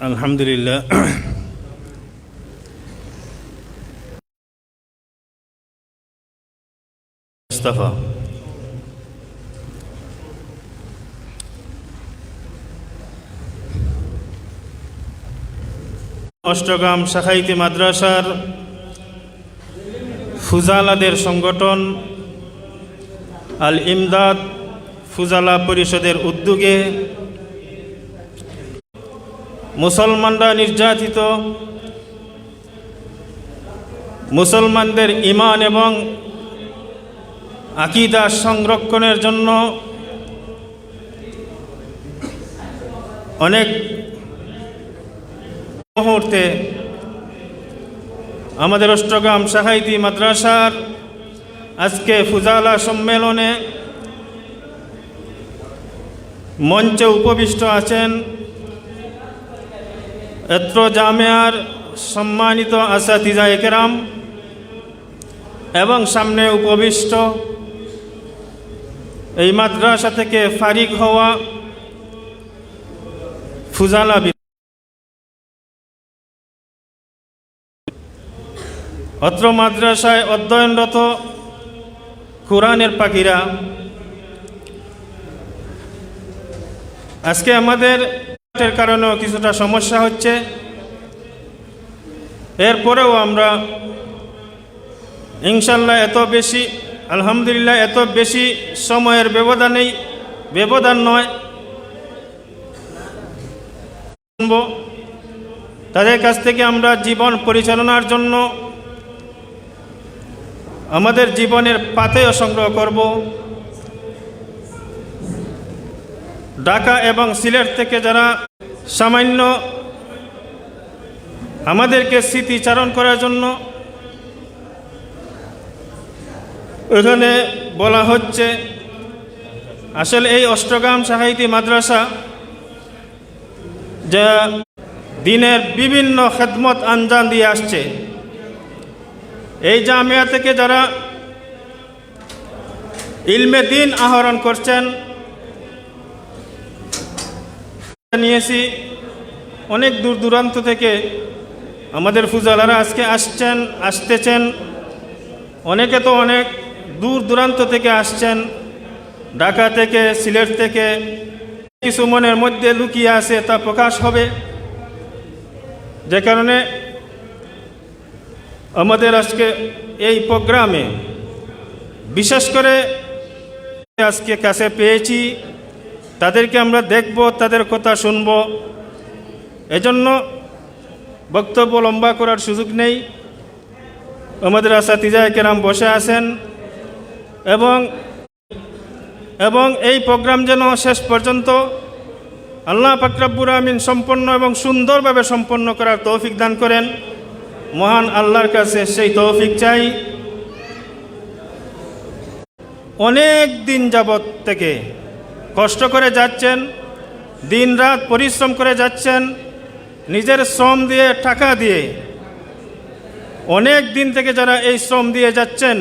আলহামদুলিল্লাহ। মুস্তাফা অষ্টগ্রাম শাখাইতি মাদ্রাসার ফুজালাদের সংগঠন আল ইমদাদ ফুজালা পরিষদের উদ্যোগে মুসলমানরা নির্যাতিত মুসলমানদের ঈমান এবং আকীদা সংরক্ষণের জন্য অনেক মুহূর্তে আমাদের অষ্টগ্রাম শাখাইতি মাদ্রাসার আজকে ফুজালা সম্মেলনে মঞ্চে উপবিষ্ট আছেন এত্র জামিয়ার সম্মানিত আসাতিজায়ে কেরাম এবং সামনে উপবিষ্ট এই মাদ্রাসা থেকে ফারিগ হওয়া ফুজালা অত্র মাদ্রাসায় অধ্যয়নরত কোরআনের পাখিরা আজকে আমাদের কারণেও কিছুটা সমস্যা হচ্ছে, এরপরেও আমরা ইনশাল্লাহ আলহামদুলিল্লাহ এত বেশি সময়ের ব্যবধান নয়, তাদের কাছ থেকে আমরা জীবন পরিচালনার জন্য আমাদের জীবনের পাথেয় সংগ্রহ করব। ঢাকা এবং সিলেট থেকে যারা সামান্য আমাদেরকে স্মৃতিচারণ করার জন্য এখানে বলা হচ্ছে, আসলে এই অষ্টগ্রাম শাখাইতি মাদ্রাসা যা দিনের বিভিন্ন খেদমত আঞ্জাম দিয়ে আসছে, এই জামিয়া থেকে যারা ইলমে দ্বীন আহরণ করছেন নিয়েছি, অনেক দূর দূরান্ত থেকে আমাদের ফুজালারা আজকে আসতেছেন, অনেকে তো অনেক দূর দূরান্ত থেকে আসছেন, ঢাকা থেকে সিলেট থেকে। কিছু মনের মধ্যে লুকিয়ে আছে তা প্রকাশ হবে, যে কারণে আমাদের আজকে এই প্রোগ্রামে বিশেষ করে আজকে কাছে পেয়েছি, তাদেরকে আমরা দেখব, তাদের কথা শুনব। এজন্য বক্তব্য লম্বা করার সুযোগ নেই। আমাদের আসাতিজায়ে কেরাম বসে আছেন এবং এই প্রোগ্রাম যেন শেষ পর্যন্ত আল্লাহ পাক রব্বুল আমিন সম্পন্ন এবং সুন্দরভাবে সম্পন্ন করার তৌফিক দান করেন। মহান আল্লাহর কাছে সেই তৌফিক চাই। অনেক দিন যাবত থেকে কষ্ট করে যাচ্ছেন, দিন রাত পরিশ্রম করে যাচ্ছেন, নিজের শ্রম দিয়ে টাকা দিয়ে অনেক দিন থেকে যারা এই শ্রম দিয়ে যাচ্ছেন।